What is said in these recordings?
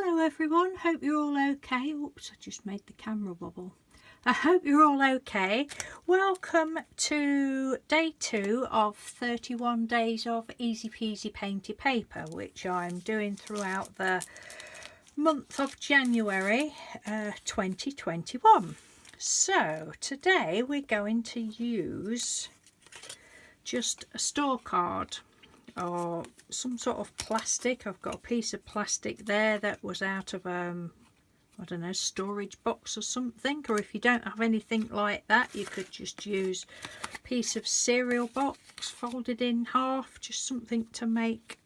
Hello everyone, hope you're all okay. Oops, I just made the camera wobble. I hope you're all okay. Welcome to day 2 of 31 days of Easy Peasy Painty Paper, which I'm doing throughout the month of January 2021. So today we're going to use just a store card or some sort of plastic. I've got a piece of plastic there that was out of I don't know, storage box or something, or if you don't have anything like that, you could just use a piece of cereal box folded in half, just something to make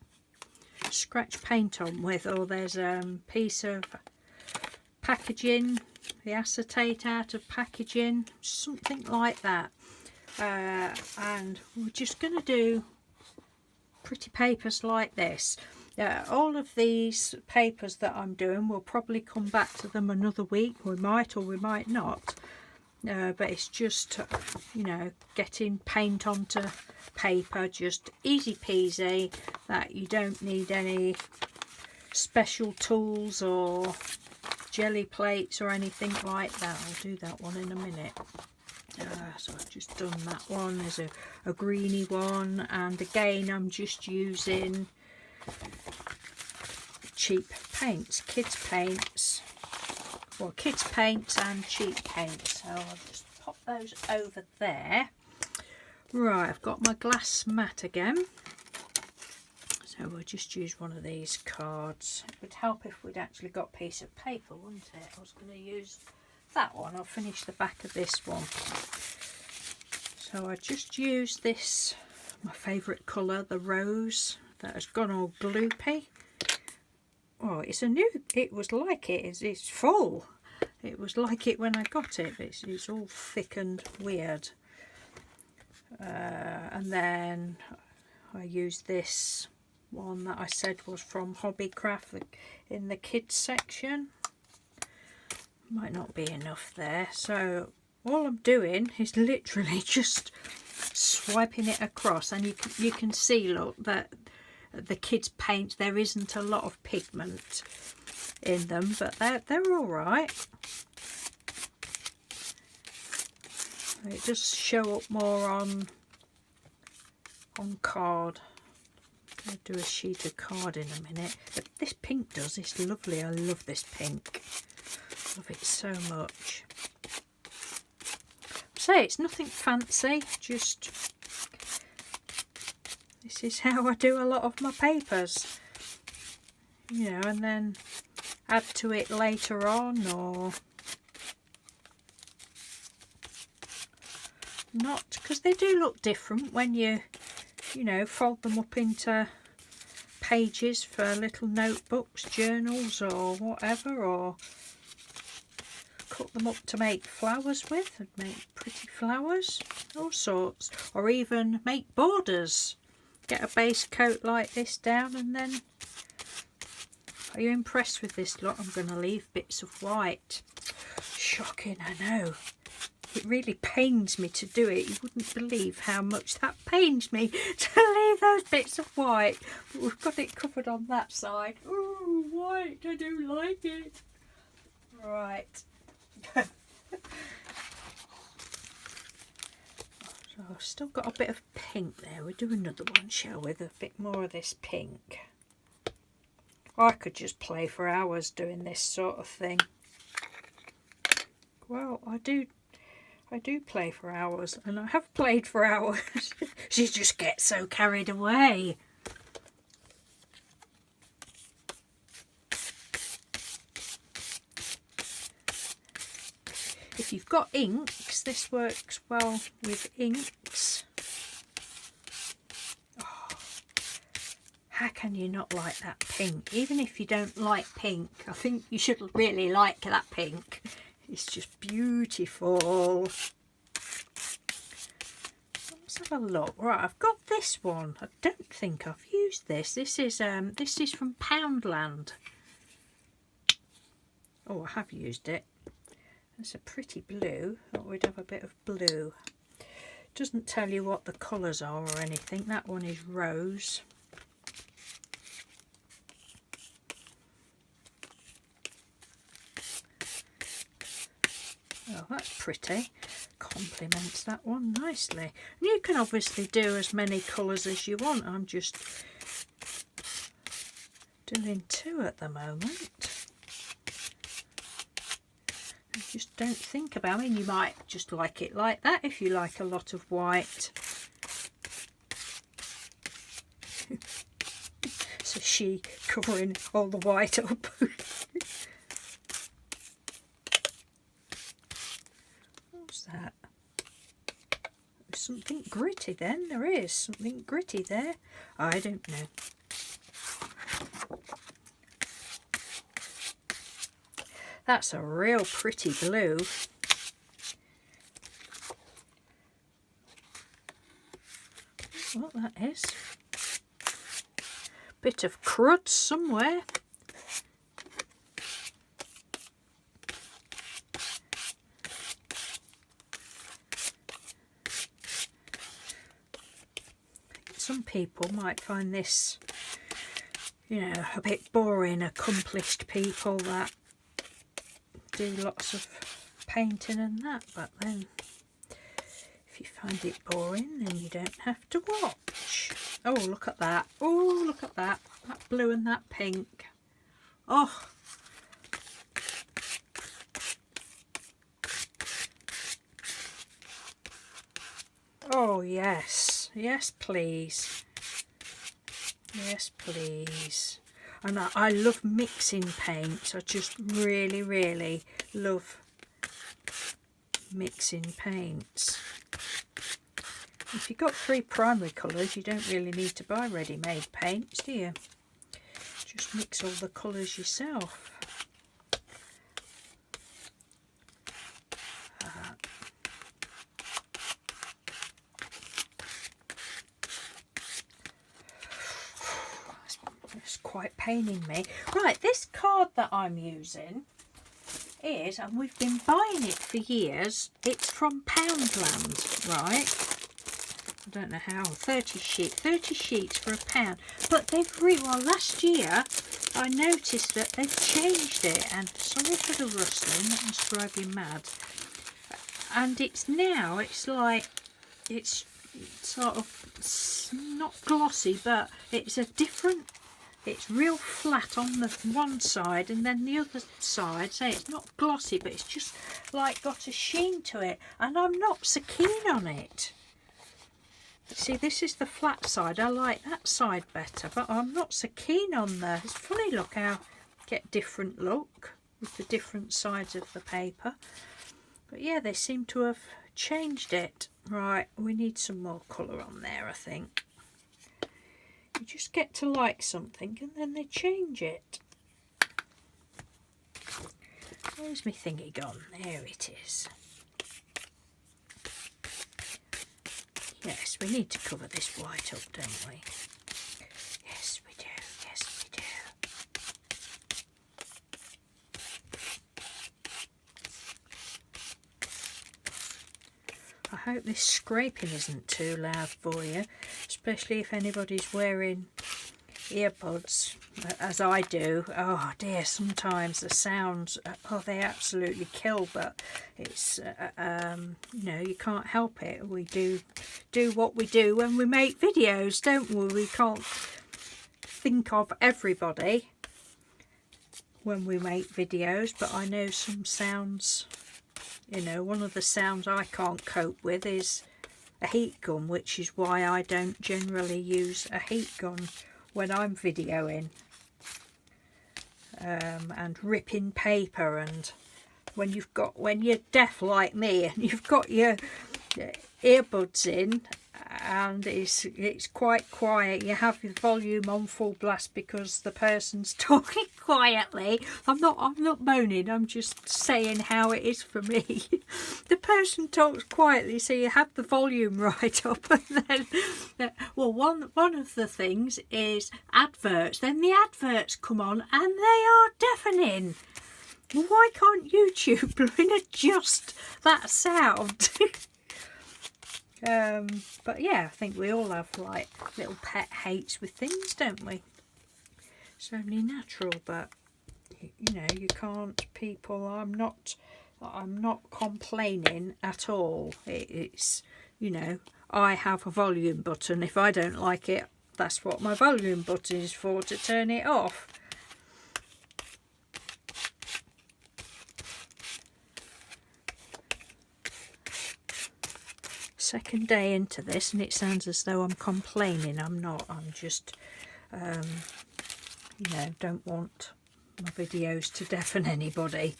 scratch paint on with. Or there's a piece of packaging, the acetate out of packaging, something like that. And we're just going to do pretty papers like this. All of these papers that I'm doing, we'll probably come back to them another week. We might or we might not, but it's just, you know, getting paint onto paper, just easy peasy, that you don't need any special tools or jelly plates or anything like that. I'll do that one in a minute. So I've just done that one. There's a greeny one, and again I'm just using cheap paints, kids paints, well, kids paints and cheap paints. So I'll just pop those over there. Right, I've got my glass mat again, so we'll just use one of these cards. It would help if we'd actually got a piece of paper, wouldn't it? I was going to use that one. I'll finish the back of this one. So I just use this, my favourite colour, the rose, that has gone all gloopy. Oh, it's a new, it was like it, it's full. It was like it when I got it, but it's all thick and weird. And then I use this one that I said was from Hobbycraft in the kids section. Might not be enough there, so all I'm doing is literally just swiping it across, and you can see, look, that the kids paint, there isn't a lot of pigment in them, but they're all right. It does show up more on card. I'll do a sheet of card in a minute. But this pink does, it's lovely. I love this pink. Love it so much. So it's nothing fancy, just this is how I do a lot of my papers, you know, and then add to it later on, or not, because they do look different when you know, fold them up into pages for little notebooks, journals or whatever, or cut them up to make flowers with and make pretty flowers, all sorts, or even make borders. Get a base coat like this down, and then, are you impressed with this lot? I'm going to leave bits of white. Shocking, I know. It really pains me to do it. You wouldn't believe how much that pains me to leave those bits of white. But we've got it covered on that side. Ooh, white, I do like it. Right. So I've still got a bit of pink there. We'll do another one, shall we, with a bit more of this pink. I could just play for hours doing this sort of thing. Well, I do play for hours, and I have played for hours. She just gets so carried away. If you've got inks, this works well with inks. Oh, how can you not like that pink? Even if you don't like pink, I think you should really like that pink. It's just beautiful. Let's have a look. Right, I've got this one. I don't think I've used this. This is from Poundland. Oh, I have used it. It's a pretty blue. Thought we'd have a bit of blue. Doesn't tell you what the colours are or anything. That one is rose. Oh, that's pretty. Complements that one nicely. And you can obviously do as many colours as you want. I'm just doing 2 at the moment. I just don't think about it. I mean, you might just like it like that if you like a lot of white. So she covering all the white up. What's that? There's something gritty then. There is something gritty there. I don't know. That's a real pretty blue. What that is. Bit of crud somewhere. Some people might find this, you know, a bit boring, accomplished people that do lots of painting and that, but then if you find it boring then you don't have to watch. Oh, look at that. Oh, look at that. That blue and that pink. Oh. Oh, yes. Yes, please. Yes, please. And I love mixing paints. I just really, really love mixing paints. If you've got 3 primary colours, you don't really need to buy ready-made paints, do you? Just mix all the colours yourself. It's quite paining me. Right, this card that I'm using is, and we've been buying it for years, it's from Poundland, right? I don't know how, 30 sheets for £1. But they've well, last year I noticed that they've changed it, and sorry for the rustling, that must drive you mad. And it's now, it's like, it's sort of not glossy, but it's a different, it's real flat on the one side, and then the other side, say it's not glossy, but it's just like got a sheen to it, and I'm not so keen on it. See, this is the flat side. I like that side better, but I'm not so keen on the... It's funny, look how you get different look with the different sides of the paper. But yeah, they seem to have changed it. Right, we need some more colour on there, I think. You just get to like something and then they change it. Where's my thingy gone? There it is. Yes, we need to cover this white up, don't we? Yes, we do. Yes, we do. I hope this scraping isn't too loud for you, especially if anybody's wearing earbuds, as I do. Oh dear, sometimes the sounds, oh, they absolutely kill, but it's, you know, you can't help it. We do what we do when we make videos, don't we? We can't think of everybody when we make videos, but I know some sounds, you know, one of the sounds I can't cope with is a heat gun, which is why I don't generally use a heat gun when I'm videoing, and ripping paper, and when you're deaf like me and you've got your earbuds in and it's quite quiet, you have your volume on full blast because the person's talking quietly. I'm not moaning, I'm just saying how it is for me. The person talks quietly, so you have the volume right up, and then well, one of the things is adverts. Then the adverts come on and they are deafening. Well, why can't YouTube adjust that sound? But yeah, I think we all have like little pet hates with things, don't we? It's only natural, but you know, you can't, people, I'm not But I'm not complaining at all. It's, you know, I have a volume button. If I don't like it, that's what my volume button is for, to turn it off. Second day into this, and it sounds as though I'm complaining. I'm not. I'm just, you know, don't want my videos to deafen anybody.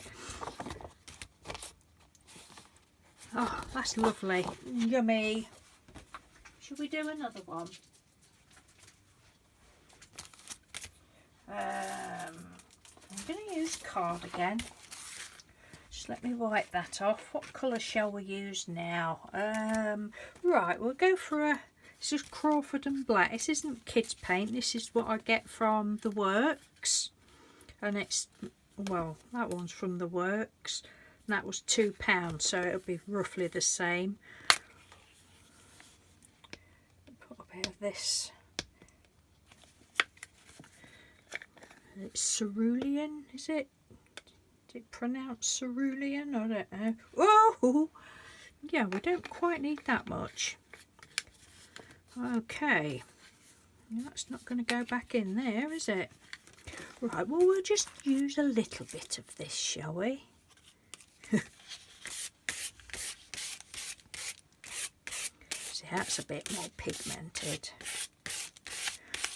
Oh, that's lovely. Yummy. Should we do another one? I'm going to use card again. Just let me wipe that off. What colour shall we use now? Right, we'll go for a... This is Crawford and Black. This isn't kids paint. This is what I get from the Works. And it's... Well, that one's from the Works. And that was £2, so it'll be roughly the same. Put a bit of this. It's cerulean, is it? Is it pronounced cerulean? I don't know. Oh! Yeah, we don't quite need that much. Okay. That's not going to go back in there, is it? Right, well, we'll just use a little bit of this, shall we? See, that's a bit more pigmented.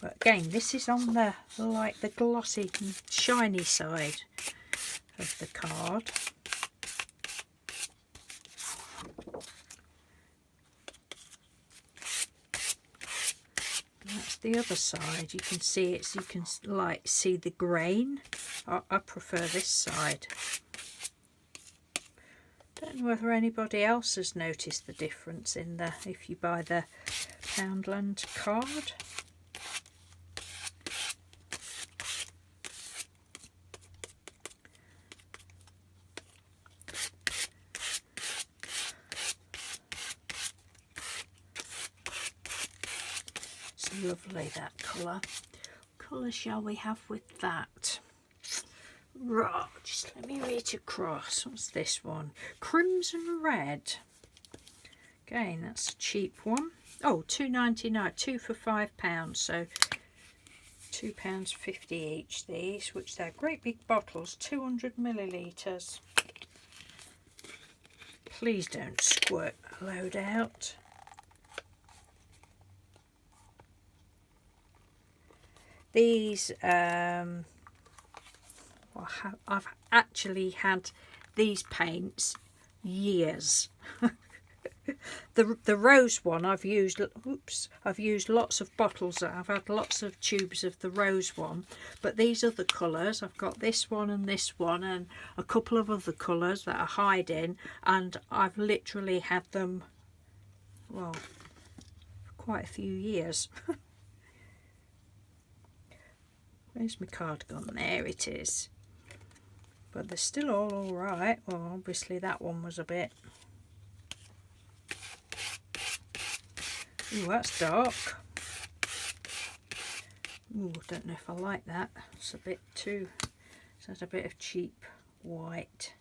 But again, this is on the, like, the glossy and shiny side of the card. And that's the other side. You can see it's, you can like see the grain. I prefer this side. Don't know whether anybody else has noticed the difference in the, if you buy the Poundland card. Lovely, that colour. What colour shall we have with that? Right, just let me read across. What's this one? Crimson Red. Again, that's a cheap one. Oh, £2.99, 2 for £5, so £2.50 each these, which they're great big bottles, 200 millilitres. Please don't squirt a load out. These, I've actually had these paints years. The rose one I've used, I've used lots of bottles. I've had lots of tubes of the rose one, but these other colours, I've got this one and a couple of other colours that are hiding, and I've literally had them, well, for quite a few years. Where's my card gone? There it is. But they're still all alright. Well, obviously that one was a bit... Ooh, that's dark. Ooh, I don't know if I like that. It's a bit too... It's had a bit of cheap white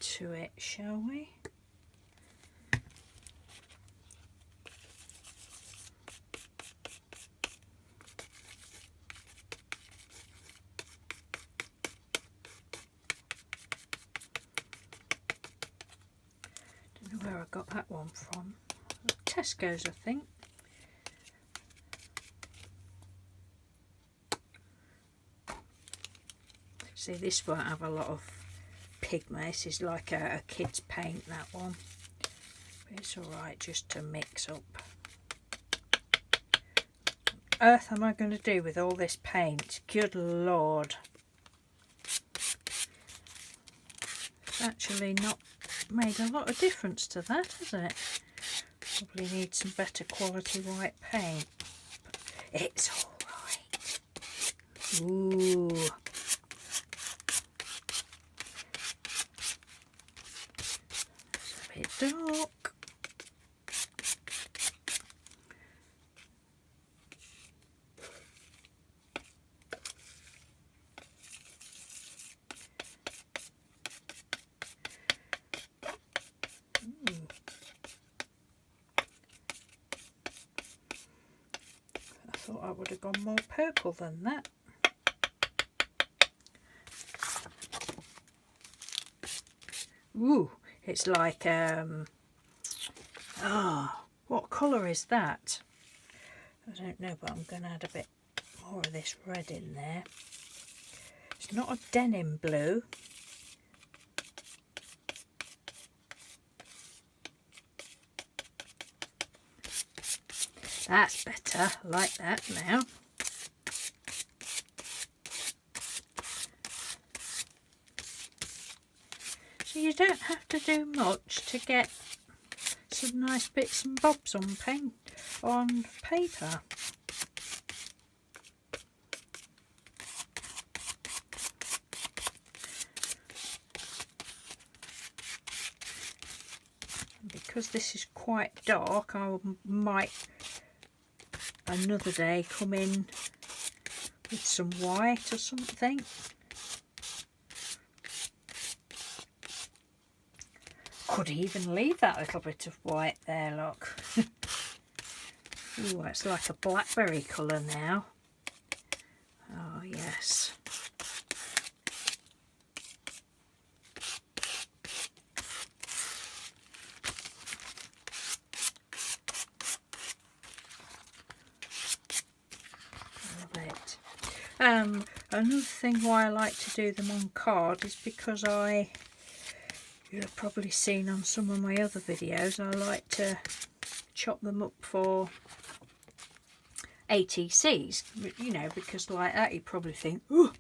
to it, shall we? Where I got that one from. Tesco's, I think. See, this won't have a lot of pigment. This is like a kid's paint, that one. But it's alright just to mix up. What on earth am I going to do with all this paint? Good Lord. It's actually not made a lot of difference to that, has it? Probably need some better quality white paint. But it's alright. Ooh. It's a bit dark. I would have gone more purple than that. Ooh, it's like, what colour is that? I don't know, but I'm going to add a bit more of this red in there. It's not a denim blue. That's better, I like that now. So you don't have to do much to get some nice bits and bobs on paper. Because this is quite dark, I might another day come in with some white or something. Could even leave that little bit of white there, look. Ooh, it's like a blackberry colour now. Oh yes. Another thing why I like to do them on card is because you'll have probably seen on some of my other videos, I like to chop them up for ATCs, you know, because like that you probably think, oh,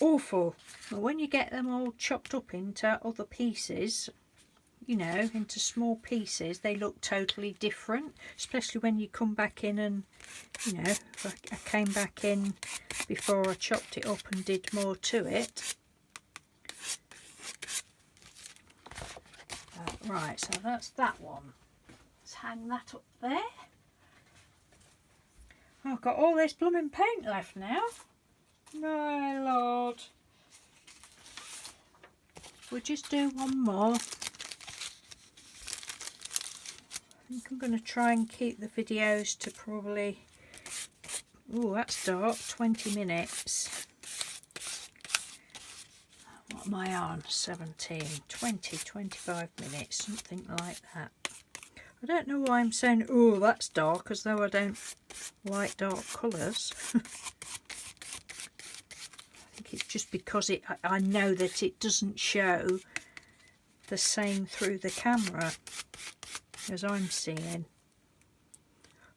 awful. But when you get them all chopped up into other pieces, you know, into small pieces, they look totally different, especially when you come back in and, you know, I came back in before I chopped it up and did more to it. Right, so that's that one. Let's hang that up there. I've got all this blooming paint left now. My lord. We'll just do one more. I think I'm going to try and keep the videos to probably, oh that's dark, 20 minutes. What am I on? 17, 20, 25 minutes, something like that. I don't know why I'm saying, oh that's dark, as though I don't like dark colours. I think it's just because I know that it doesn't show the same through the camera as I'm seeing.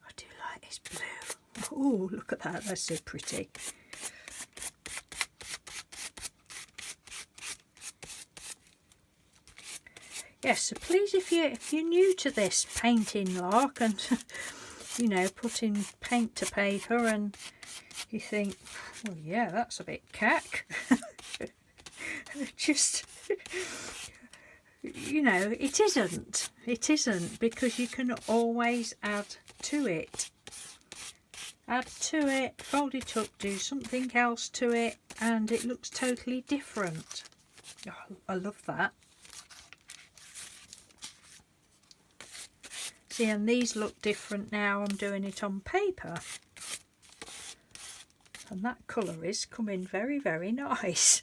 I do like this blue. Oh, look at that, that's so pretty. Yes, so please, if you're new to this painting lark and you know, putting paint to paper and you think, well yeah, that's a bit cack. Just, you know, it isn't, because you can always add to it. Add to it, fold it up, do something else to it, and it looks totally different. Oh, I love that. See, and these look different now I'm doing it on paper. And that colour is coming very, very nice.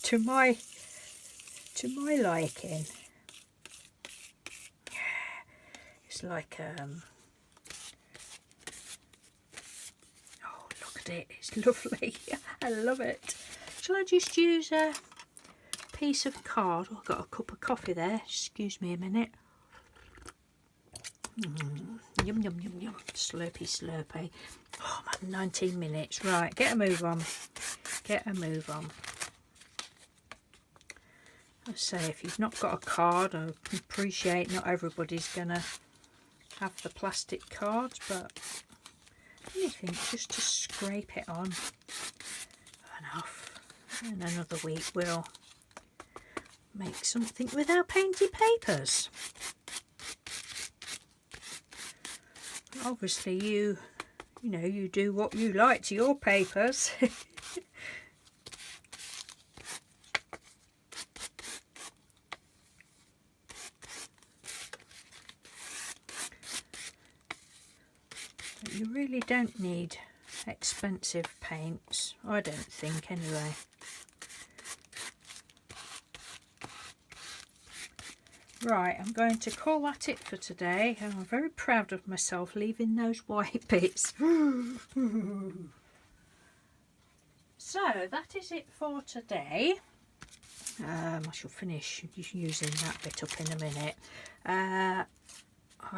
to my liking. It's like oh look at it, it's lovely. I love it. Shall I just use a piece of card? Oh, I've got a cup of coffee there, excuse me a minute. Yum yum yum yum, slurpy slurpy. Oh man, 19 minutes. Right, get a move on, get a move on. I say, if you've not got a card, I appreciate not everybody's gonna have the plastic cards, but anything just to scrape it on. Enough. In another week we'll make something with our painty papers. Obviously you know, you do what you like to your papers. you really don't need expensive paints, I don't think anyway. Right, I'm going to call that it for today. I'm very proud of myself leaving those white bits. So that is it for today. I shall finish using that bit up in a minute. I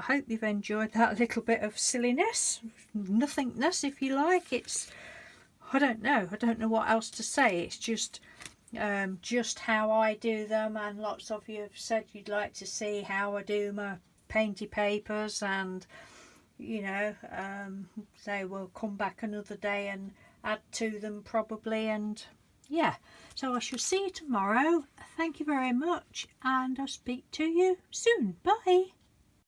hope you've enjoyed that little bit of silliness, nothingness if you like. It's, I don't know what else to say. It's just how I do them, and lots of you have said you'd like to see how I do my painty papers, and you know, they will come back another day and add to them probably. And yeah, so I shall see you tomorrow. Thank you very much, and I'll speak to you soon. Bye.